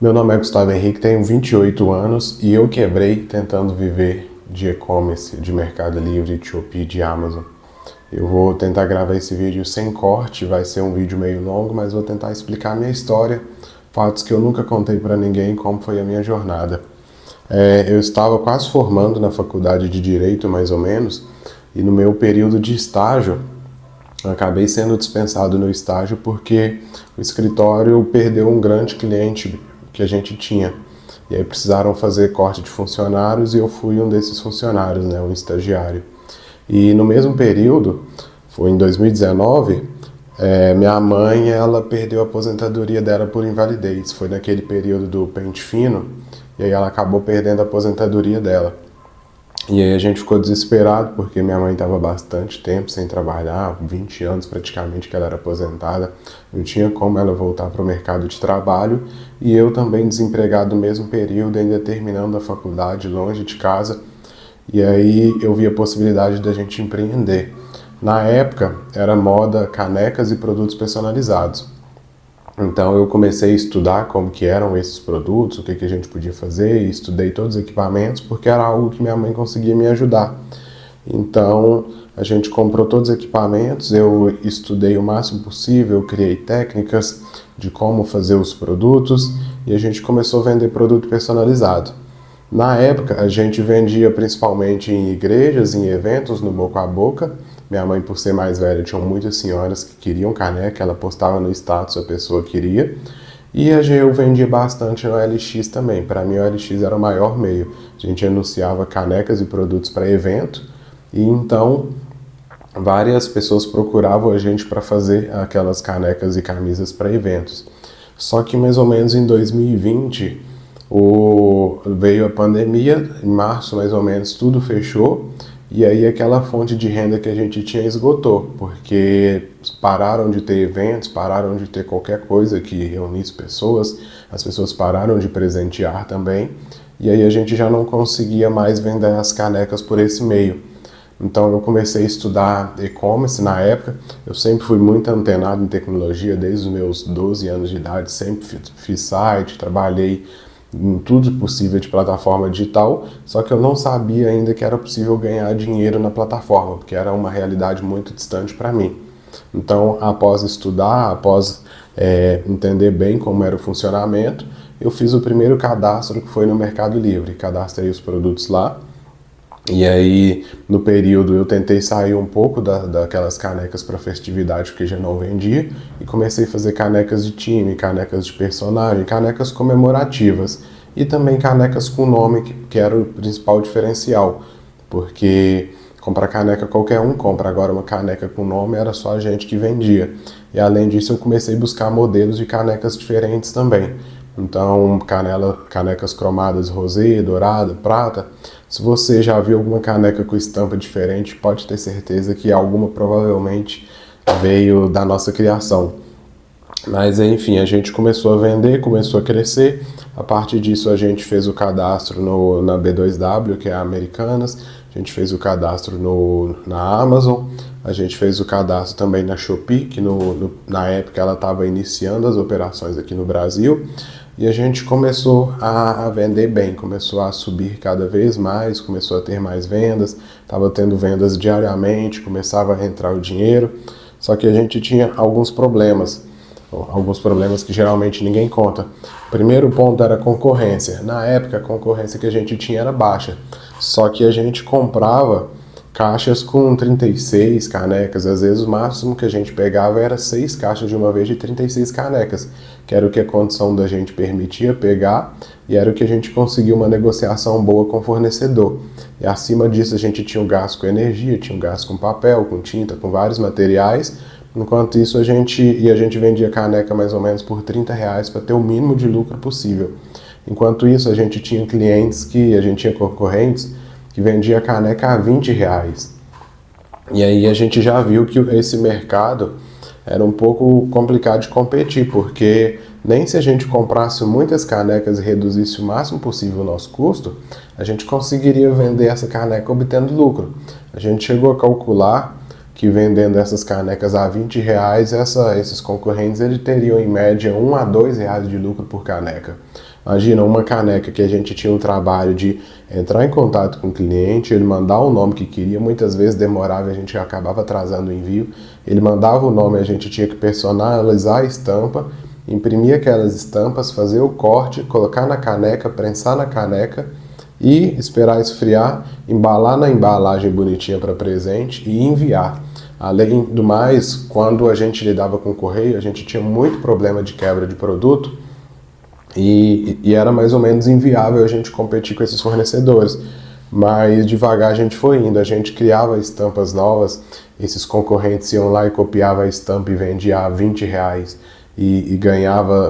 Meu nome é Gustavo Henrique, tenho 28 anos e eu quebrei tentando viver de e-commerce, de Mercado Livre, de Shopee, de Amazon. Eu vou tentar gravar esse vídeo sem corte, vai ser um vídeo meio longo, mas vou tentar explicar a minha história, fatos que eu nunca contei para ninguém, como foi a minha jornada. Eu estava quase formando na faculdade de Direito, mais ou menos, e no meu período de estágio, eu acabei sendo dispensado no estágio porque o escritório perdeu um grande cliente que a gente tinha. E aí precisaram fazer corte de funcionários e eu fui um desses funcionários, né, um estagiário. E no mesmo período, foi em 2019, minha mãe ela perdeu a aposentadoria dela por invalidez. Foi naquele período do pente fino e aí ela acabou perdendo a aposentadoria dela. E aí a gente ficou desesperado porque minha mãe estava bastante tempo sem trabalhar, 20 anos praticamente que ela era aposentada, não tinha como ela voltar para o mercado de trabalho e eu também desempregado no mesmo período, ainda terminando a faculdade, longe de casa, e aí eu vi a possibilidade da gente empreender. Na época era moda canecas e produtos personalizados. Então eu comecei a estudar como que eram esses produtos, o que a gente podia fazer, e estudei todos os equipamentos porque era algo que minha mãe conseguia me ajudar. Então a gente comprou todos os equipamentos, eu estudei o máximo possível, criei técnicas de como fazer os produtos e a gente começou a vender produto personalizado. Na época a gente vendia principalmente em igrejas, em eventos, no boca a boca. Minha mãe, por ser mais velha, tinha muitas senhoras que queriam caneca, ela postava no status, a pessoa queria. E eu vendia bastante no OLX também. Para mim, o OLX era o maior meio. A gente anunciava canecas e produtos para evento, e então várias pessoas procuravam a gente para fazer aquelas canecas e camisas para eventos. Só que mais ou menos em 2020 veio a pandemia, em março mais ou menos tudo fechou. E aí aquela fonte de renda que a gente tinha esgotou, porque pararam de ter eventos, pararam de ter qualquer coisa que reunisse pessoas, as pessoas pararam de presentear também, e aí a gente já não conseguia mais vender as canecas por esse meio. Então eu comecei a estudar e-commerce na época, eu sempre fui muito antenado em tecnologia, desde os meus 12 anos de idade, sempre fiz site, trabalhei em tudo possível de plataforma digital, só que eu não sabia ainda que era possível ganhar dinheiro na plataforma, porque era uma realidade muito distante para mim. Então, após estudar, após entender bem como era o funcionamento, eu fiz o primeiro cadastro que foi no Mercado Livre, cadastrei os produtos lá. E aí, no período, eu tentei sair um pouco daquelas canecas para festividade, porque já não vendia, e comecei a fazer canecas de time, canecas de personagem, canecas comemorativas, e também canecas com nome, que era o principal diferencial, porque comprar caneca qualquer um compra, agora uma caneca com nome era só a gente que vendia. E além disso, eu comecei a buscar modelos de canecas diferentes também. Então, canecas cromadas rosé, dourada, prata. Se você já viu alguma caneca com estampa diferente, pode ter certeza que alguma provavelmente veio da nossa criação. Mas enfim, a gente começou a vender, começou a crescer. A partir disso a gente fez o cadastro na B2W, que é a Americanas. A gente fez o cadastro na Amazon. A gente fez o cadastro também na Shopee, que na época ela estava iniciando as operações aqui no Brasil. E a gente começou a vender bem, começou a subir cada vez mais, começou a ter mais vendas, estava tendo vendas diariamente, começava a entrar o dinheiro. Só que a gente tinha alguns problemas que geralmente ninguém conta. O primeiro ponto era a concorrência. Na época, a concorrência que a gente tinha era baixa, só que a gente comprava caixas com 36 canecas, às vezes o máximo que a gente pegava era 6 caixas de uma vez de 36 canecas, que era o que a condição da gente permitia pegar e era o que a gente conseguia uma negociação boa com o fornecedor. E acima disso a gente tinha um gasto com energia, tinha um gasto com papel, com tinta, com vários materiais. Enquanto isso a gente vendia caneca mais ou menos por R$30 para ter o mínimo de lucro possível. Enquanto isso a gente tinha concorrentes que vendia caneca a R$20. E aí a gente já viu que esse mercado era um pouco complicado de competir, porque nem se a gente comprasse muitas canecas e reduzisse o máximo possível o nosso custo, a gente conseguiria vender essa caneca obtendo lucro. A gente chegou a calcular que vendendo essas canecas a R$ 20, esses concorrentes eles teriam em média R$ 1 a R$ 2 de lucro por caneca. Imagina uma caneca que a gente tinha o trabalho de entrar em contato com o cliente, ele mandar o nome que queria, muitas vezes demorava e a gente acabava atrasando o envio. Ele mandava o nome, a gente tinha que personalizar a estampa, imprimir aquelas estampas, fazer o corte, colocar na caneca, prensar na caneca e esperar esfriar, embalar na embalagem bonitinha para presente e enviar. Além do mais, quando a gente lidava com o correio, a gente tinha muito problema de quebra de produto, e era mais ou menos inviável a gente competir com esses fornecedores. Mas devagar a gente foi indo, a gente criava estampas novas, esses concorrentes iam lá e copiava a estampa e vendia a R$ 20 e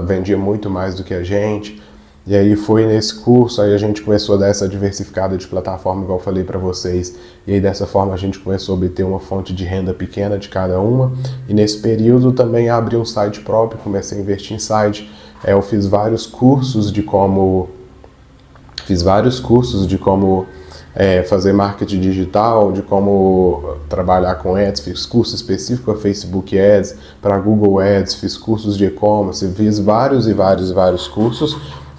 vendia muito mais do que a gente. E aí foi nesse curso, aí a gente começou a dar essa diversificada de plataforma, igual eu falei para vocês. E aí dessa forma a gente começou a obter uma fonte de renda pequena de cada uma. E nesse período também abri um site próprio, comecei a investir em site. Eu fiz vários cursos de como fazer marketing digital, de como trabalhar com ads, fiz curso específico para Facebook Ads, para Google Ads, fiz cursos de e-commerce, fiz vários cursos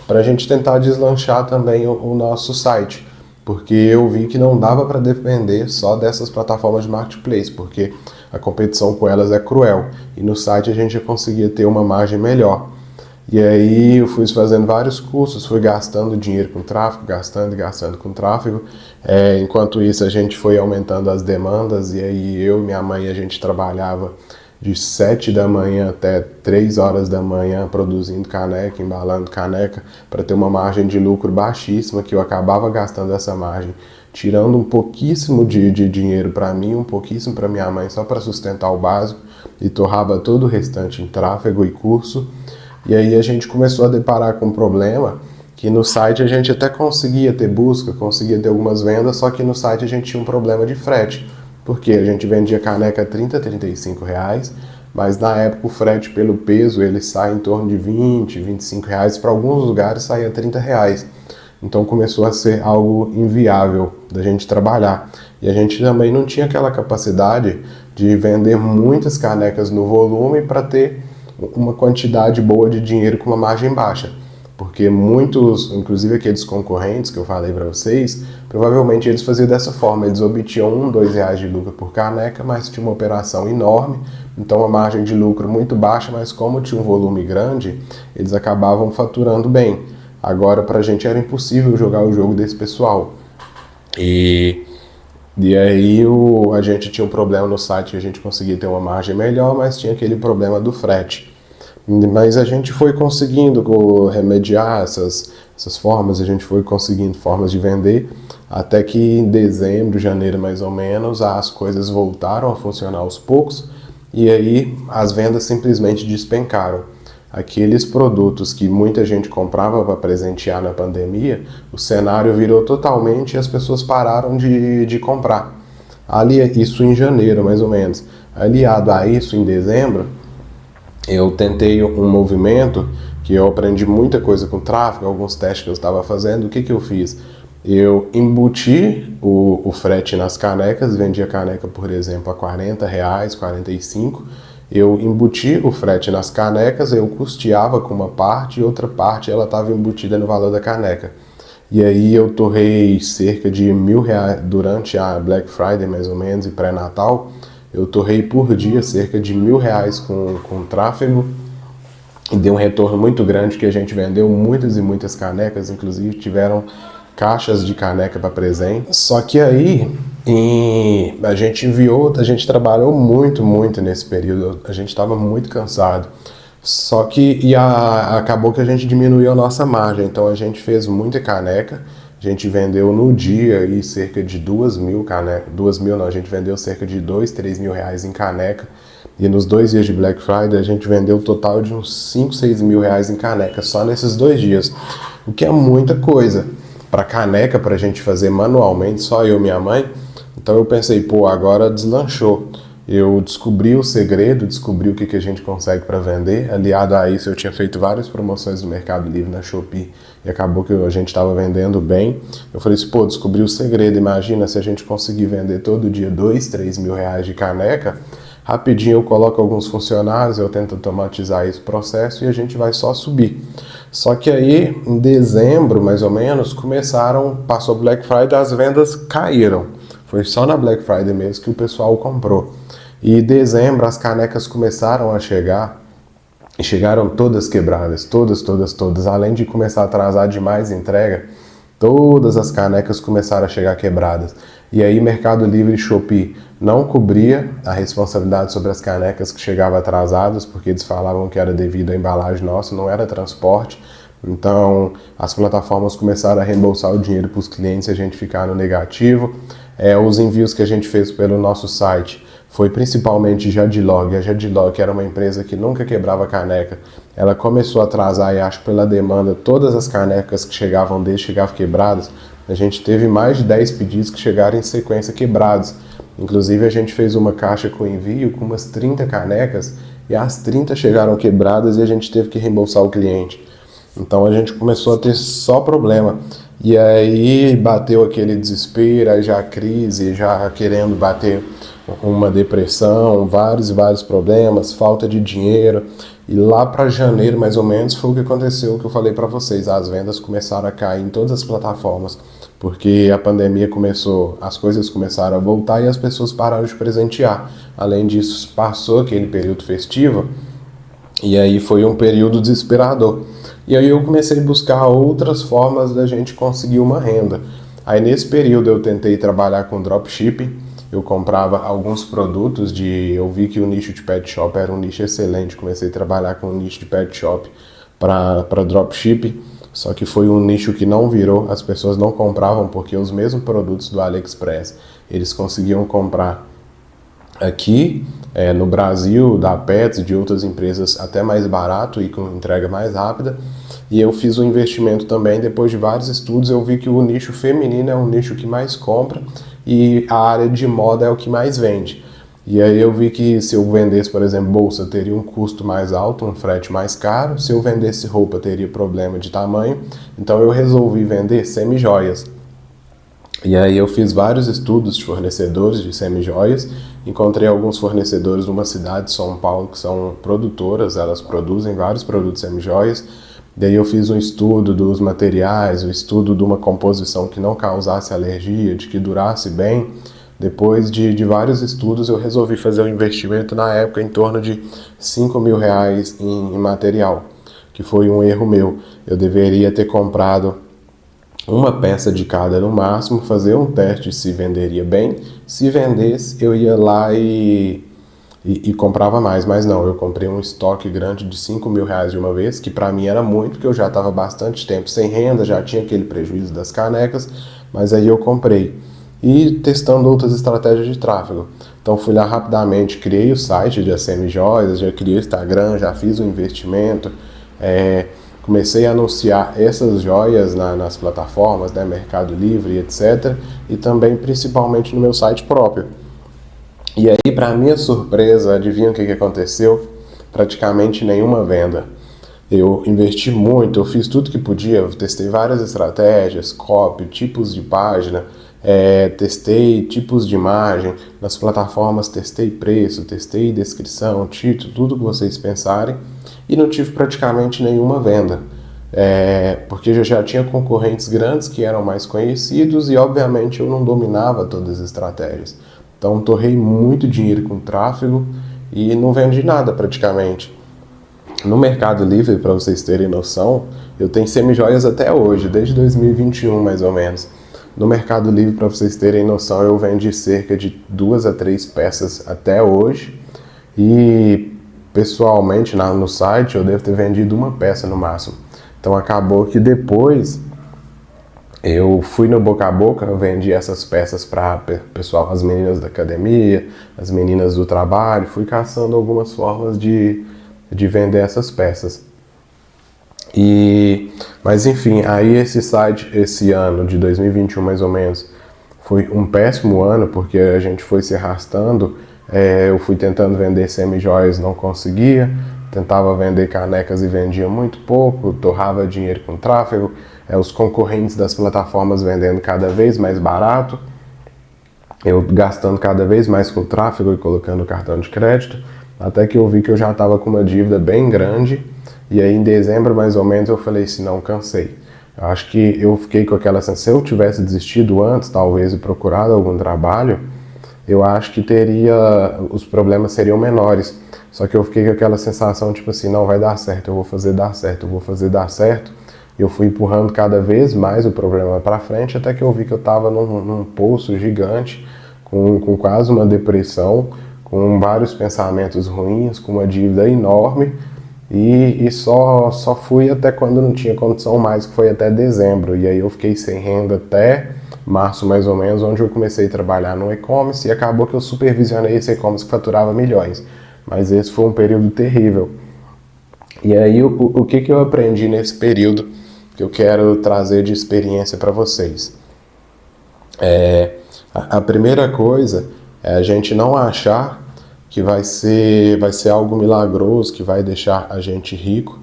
para a gente tentar deslanchar também o nosso site, porque eu vi que não dava para depender só dessas plataformas de marketplace, porque a competição com elas é cruel, e no site a gente já conseguia ter uma margem melhor. E aí eu fui fazendo vários cursos, fui gastando dinheiro com tráfego, gastando com tráfego. Enquanto isso a gente foi aumentando as demandas, e aí eu e minha mãe a gente trabalhava de 7 da manhã até 3 horas da manhã produzindo caneca, embalando caneca, para ter uma margem de lucro baixíssima, que eu acabava gastando essa margem, tirando um pouquíssimo de dinheiro para mim, um pouquíssimo para minha mãe, só para sustentar o básico, e torrava todo o restante em tráfego e curso. E aí a gente começou a deparar com um problema que no site a gente até conseguia ter busca, conseguia ter algumas vendas, só que no site a gente tinha um problema de frete, porque a gente vendia caneca a R$ 35, mas na época o frete pelo peso ele sai em torno de R$ 25, para alguns lugares saía R$ 30. Então começou a ser algo inviável da gente trabalhar. E a gente também não tinha aquela capacidade de vender muitas canecas no volume para ter uma quantidade boa de dinheiro com uma margem baixa, porque muitos, inclusive aqueles concorrentes que eu falei para vocês, provavelmente eles faziam dessa forma, eles obtinham R$ 1, R$ 2 de lucro por caneca, mas tinha uma operação enorme, então a margem de lucro muito baixa, mas como tinha um volume grande, eles acabavam faturando bem. Agora pra gente era impossível jogar o jogo desse pessoal. E aí a gente tinha um problema no site, a gente conseguia ter uma margem melhor, mas tinha aquele problema do frete. Mas a gente foi conseguindo remediar essas formas, a gente foi conseguindo formas de vender, até que em dezembro, janeiro mais ou menos, as coisas voltaram a funcionar aos poucos, e aí as vendas simplesmente despencaram. Aqueles produtos que muita gente comprava para presentear na pandemia, o cenário virou totalmente e as pessoas pararam de comprar. Isso em janeiro, mais ou menos. Aliado a isso, em dezembro, eu tentei um movimento que eu aprendi muita coisa com tráfego, alguns testes que eu estava fazendo. O que eu fiz? Eu embuti o frete nas canecas, vendia caneca, por exemplo, a R$ 40, R$ 45. Eu embuti o frete nas canecas, eu custeava com uma parte e outra parte ela estava embutida no valor da caneca. E aí eu torrei cerca de R$ 1.000 durante a Black Friday, mais ou menos, e pré-natal. Eu torrei por dia cerca de R$ 1.000 com tráfego e deu um retorno muito grande, que a gente vendeu muitas e muitas canecas, inclusive tiveram caixas de caneca para presente. Só que aí a gente trabalhou muito nesse período, a gente estava muito cansado. Só que acabou que a gente diminuiu a nossa margem, então a gente fez muita caneca, a gente vendeu no dia aí cerca de 2.000 canecas, 2.000 não, a gente vendeu cerca de R$ 3.000 em caneca, e nos 2 dias de Black Friday a gente vendeu um total de uns R$ 6.000 em caneca, só nesses 2 dias, o que é muita coisa para caneca, para a gente fazer manualmente, só eu e minha mãe. Então eu pensei, agora deslanchou. eu descobri o segredo, descobri o que a gente consegue para vender. Aliado a isso, eu tinha feito várias promoções no Mercado Livre, na Shopee, e acabou que a gente estava vendendo bem. Eu falei assim, pô, descobri o segredo, imagina se a gente conseguir vender todo dia 2, 3 mil reais de caneca, rapidinho eu coloco alguns funcionários, eu tento automatizar esse processo e a gente vai só subir. Só que aí, em dezembro, mais ou menos, passou Black Friday, as vendas caíram. Foi só na Black Friday mesmo que o pessoal comprou. E em dezembro as canecas começaram a chegar, e chegaram todas quebradas, todas. Além de começar a atrasar demais a entrega, todas as canecas começaram a chegar quebradas. E aí Mercado Livre e Shopee não cobria a responsabilidade sobre as canecas que chegavam atrasadas, porque eles falavam que era devido à embalagem nossa, não era transporte. Então as plataformas começaram a reembolsar o dinheiro para os clientes e a gente ficar no negativo. Os envios que a gente fez pelo nosso site foi principalmente Jadlog. A Jadlog, que era uma empresa que nunca quebrava caneca, ela começou a atrasar e acho que pela demanda, todas as canecas que chegavam quebradas. A gente teve mais de 10 pedidos que chegaram em sequência quebrados. Inclusive a gente fez uma caixa com envio com umas 30 canecas e as 30 chegaram quebradas e a gente teve que reembolsar o cliente. Então a gente começou a ter só problema. E aí bateu aquele desespero, aí já a crise, já querendo bater uma depressão, vários problemas, falta de dinheiro. E lá para janeiro, mais ou menos, foi o que aconteceu, que eu falei para vocês. As vendas começaram a cair em todas as plataformas, porque a pandemia começou, as coisas começaram a voltar e as pessoas pararam de presentear. Além disso, passou aquele período festivo e aí foi um período desesperador. E aí eu comecei a buscar outras formas da gente conseguir uma renda. Aí nesse período eu tentei trabalhar com dropshipping. Eu comprava alguns produtos eu vi que o nicho de pet shop era um nicho excelente. Comecei a trabalhar com o nicho de pet shop para dropshipping. Só que foi um nicho que não virou, as pessoas não compravam porque os mesmos produtos do AliExpress, eles conseguiam comprar aqui no Brasil, da Pets, de outras empresas até mais barato e com entrega mais rápida. E eu fiz um investimento também, depois de vários estudos, eu vi que o nicho feminino é um nicho que mais compra e a área de moda é o que mais vende. E aí eu vi que se eu vendesse, por exemplo, bolsa, teria um custo mais alto, um frete mais caro. Se eu vendesse roupa, teria problema de tamanho. Então eu resolvi vender semi-joias. E aí eu fiz vários estudos de fornecedores de semi-joias. Encontrei alguns fornecedores numa cidade de São Paulo que são produtoras, elas produzem vários produtos semi-joias. Daí eu fiz um estudo dos materiais, um estudo de uma composição que não causasse alergia, de que durasse bem. Depois de vários estudos, eu resolvi fazer um investimento na época em torno de 5 mil reais em material, que foi um erro meu. Eu deveria ter comprado uma peça de cada no máximo, fazer um teste se venderia bem. Se vendesse, eu ia lá e comprava mais, mas não, eu comprei um estoque grande de 5 mil reais de uma vez, que para mim era muito, porque eu já estava bastante tempo sem renda, já tinha aquele prejuízo das canecas, mas aí eu comprei. E testando outras estratégias de tráfego. Então fui lá rapidamente, criei o site de ACM Joias, já criei o Instagram, já fiz o investimento, comecei a anunciar essas joias nas plataformas, né, Mercado Livre, etc. E também principalmente no meu site próprio. E aí, para minha surpresa, adivinha o que aconteceu? Praticamente nenhuma venda. Eu investi muito, eu fiz tudo que podia, eu testei várias estratégias, copy, tipos de página, testei tipos de imagem, nas plataformas testei preço, testei descrição, título, tudo que vocês pensarem, e não tive praticamente nenhuma venda. Porque eu já tinha concorrentes grandes que eram mais conhecidos e obviamente eu não dominava todas as estratégias. Então torrei muito dinheiro com tráfego e não vendi nada praticamente. No Mercado Livre, para vocês terem noção, eu tenho semi-joias até hoje, desde 2021 mais ou menos. No Mercado Livre, para vocês terem noção, eu vendi cerca de 2 a 3 peças até hoje. E pessoalmente no site eu devo ter vendido uma peça no máximo. Então acabou que depois eu fui no boca a boca, eu vendi essas peças para pessoal, as meninas da academia, as meninas do trabalho, fui caçando algumas formas de vender essas peças. Mas enfim, aí esse site, esse ano de 2021 mais ou menos, foi um péssimo ano, porque a gente foi se arrastando Eu fui tentando vender semi-joias, não conseguia. Tentava vender canecas e vendia muito pouco, torrava dinheiro com tráfego. Os concorrentes das plataformas vendendo cada vez mais barato. Eu gastando cada vez mais com o tráfego e colocando o cartão de crédito. Até que eu vi que eu já estava com uma dívida bem grande. E aí em dezembro, mais ou menos, eu falei assim, não, cansei. Eu acho que eu fiquei com aquela sensação, se eu tivesse desistido antes, talvez, e procurado algum trabalho, eu acho que os problemas seriam menores. Só que eu fiquei com aquela sensação, tipo assim, não vai dar certo, eu vou fazer dar certo, eu vou fazer dar certo. E eu fui empurrando cada vez mais o problema para frente, até que eu vi que eu estava num poço gigante, com quase uma depressão, com vários pensamentos ruins, com uma dívida enorme. E só fui até quando não tinha condição mais, que foi até dezembro. E aí eu fiquei sem renda até março, mais ou menos, onde eu comecei a trabalhar no e-commerce e acabou que eu supervisionei esse e-commerce que faturava milhões. Mas esse foi um período terrível. E aí o que eu aprendi nesse período que eu quero trazer de experiência para vocês? A primeira coisa é a gente não achar que vai ser algo milagroso, que vai deixar a gente rico,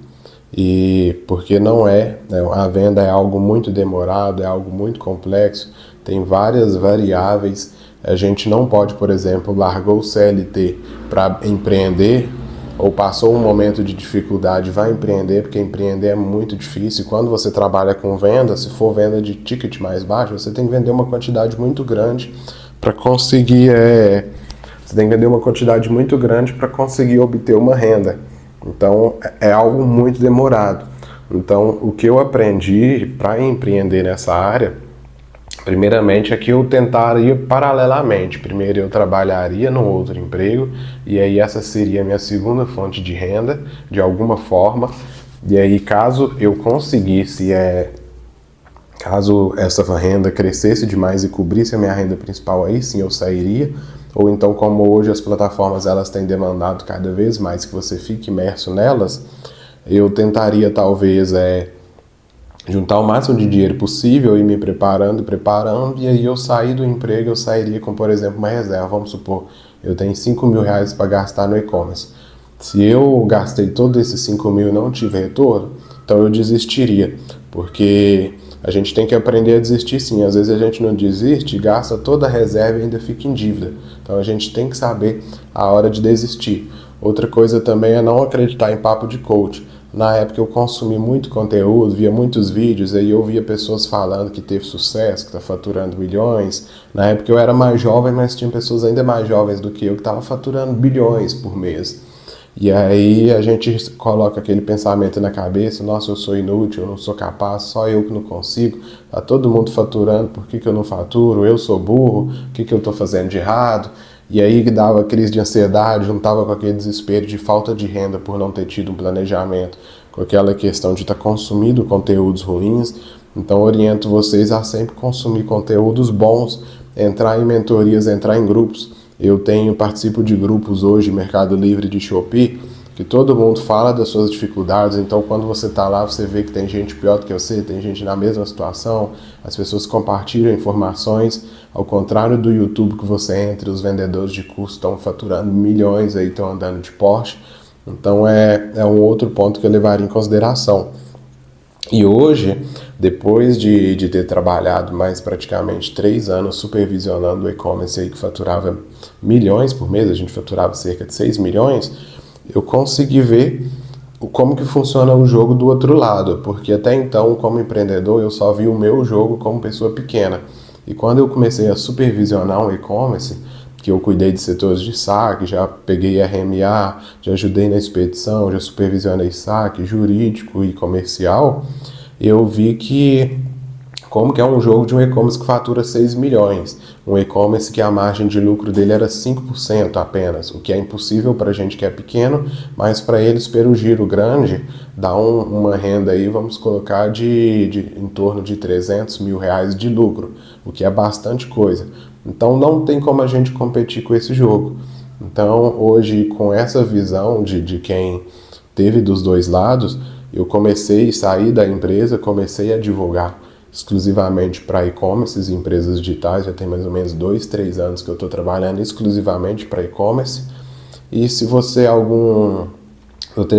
e porque não é, né? A venda é algo muito demorado, é algo muito complexo, tem várias variáveis. A gente não pode, por exemplo, largou o CLT para empreender, ou passou um momento de dificuldade, vai empreender, porque empreender é muito difícil. Quando você trabalha com venda, se for venda de ticket mais baixo, você tem que vender uma quantidade muito grande para conseguir você tem que vender uma quantidade muito grande para conseguir obter uma renda. Então, é algo muito demorado. Então, o que eu aprendi para empreender nessa área, primeiramente, é que eu tentaria paralelamente. Primeiro, eu trabalharia num outro emprego, e aí essa seria a minha segunda fonte de renda, de alguma forma. E aí, caso eu conseguisse, caso essa renda crescesse demais e cobrisse a minha renda principal, aí sim eu sairia. Ou então, como hoje as plataformas elas têm demandado cada vez mais que você fique imerso nelas, eu tentaria talvez juntar o máximo de dinheiro possível e me preparando, e aí eu sair do emprego, eu sairia com, por exemplo, uma reserva. Vamos supor, eu tenho 5 mil reais para gastar no e-commerce. Se eu gastei todos esses 5 mil e não tive retorno, então eu desistiria, porque a gente tem que aprender a desistir sim. Às vezes a gente não desiste, gasta toda a reserva e ainda fica em dívida. Então a gente tem que saber a hora de desistir. Outra coisa também é não acreditar em papo de coach. Na época eu consumi muito conteúdo, via muitos vídeos, aí eu via pessoas falando que teve sucesso, que está faturando milhões. Na época eu era mais jovem, mas tinha pessoas ainda mais jovens do que eu que estavam faturando bilhões por mês. E aí a gente coloca aquele pensamento na cabeça, nossa, eu sou inútil, eu não sou capaz, só eu que não consigo, tá todo mundo faturando, por que eu não faturo? Eu sou burro, o que eu tô fazendo de errado? E aí dava crise de ansiedade, juntava com aquele desespero de falta de renda por não ter tido um planejamento, com aquela questão de estar consumindo conteúdos ruins. Então oriento vocês a sempre consumir conteúdos bons, entrar em mentorias, entrar em grupos. Eu participo de grupos hoje, Mercado Livre, de Shopee, que todo mundo fala das suas dificuldades. Então quando você está lá, você vê que tem gente pior do que você, tem gente na mesma situação, as pessoas compartilham informações, ao contrário do YouTube que você entra, os vendedores de curso estão faturando milhões, aí estão andando de Porsche. Então é um outro ponto que eu levaria em consideração. E hoje, depois de ter trabalhado mais praticamente 3 anos supervisionando o e-commerce aí que faturava milhões por mês, a gente faturava cerca de 6 milhões, eu consegui ver como que funciona o jogo do outro lado, porque até então, como empreendedor, eu só vi o meu jogo como pessoa pequena. E quando eu comecei a supervisionar um e-commerce, que eu cuidei de setores de saque, já peguei RMA, já ajudei na expedição, já supervisionei saque, jurídico e comercial, eu vi que como que é um jogo de um e-commerce que fatura 6 milhões, um e-commerce que a margem de lucro dele era 5% apenas, o que é impossível para a gente que é pequeno, mas para eles, pelo giro grande, dá uma renda aí, vamos colocar, em torno de 300 mil reais de lucro, o que é bastante coisa. Então não tem como a gente competir com esse jogo. Então hoje, com essa visão de quem teve dos dois lados, eu comecei a sair da empresa, comecei a divulgar. exclusivamente para e-commerce e empresas digitais. Já tem mais ou menos 2, 3 anos que eu estou trabalhando exclusivamente para e-commerce. E se você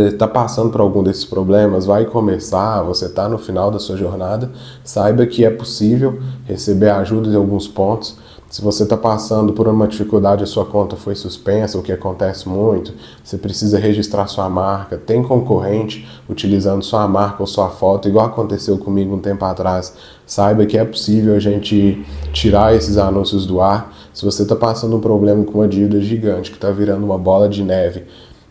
está passando por algum desses problemas, vai começar, você está no final da sua jornada, saiba que é possível receber ajuda em alguns pontos. Se você está passando por uma dificuldade, a sua conta foi suspensa, o que acontece muito, você precisa registrar sua marca, tem concorrente utilizando sua marca ou sua foto, igual aconteceu comigo um tempo atrás, saiba que é possível a gente tirar esses anúncios do ar. Se você está passando um problema com uma dívida gigante, que está virando uma bola de neve,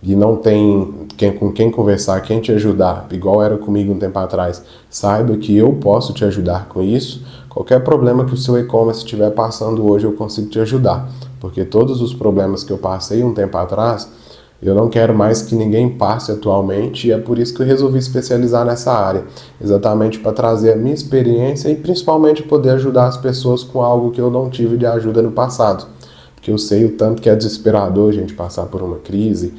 e não tem com quem conversar, quem te ajudar, igual era comigo um tempo atrás, saiba que eu posso te ajudar com isso. Qualquer problema que o seu e-commerce estiver passando hoje, eu consigo te ajudar. Porque todos os problemas que eu passei um tempo atrás, eu não quero mais que ninguém passe atualmente, e é por isso que eu resolvi especializar nessa área. Exatamente para trazer a minha experiência e principalmente poder ajudar as pessoas com algo que eu não tive de ajuda no passado. Porque eu sei o tanto que é desesperador a gente passar por uma crise,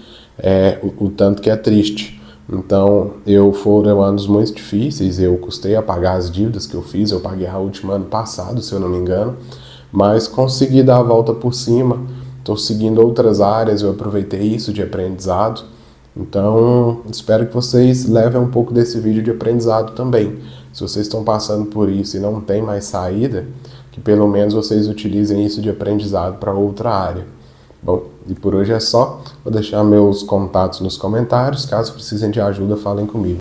o tanto que é triste. Então, foram anos muito difíceis, eu custei a pagar as dívidas que eu fiz, eu paguei a última ano passado, se eu não me engano, mas consegui dar a volta por cima, estou seguindo outras áreas, eu aproveitei isso de aprendizado. Então, espero que vocês levem um pouco desse vídeo de aprendizado também. Se vocês estão passando por isso e não tem mais saída, que pelo menos vocês utilizem isso de aprendizado para outra área. Bom, e por hoje é só. Vou deixar meus contatos nos comentários. Caso precisem de ajuda, falem comigo.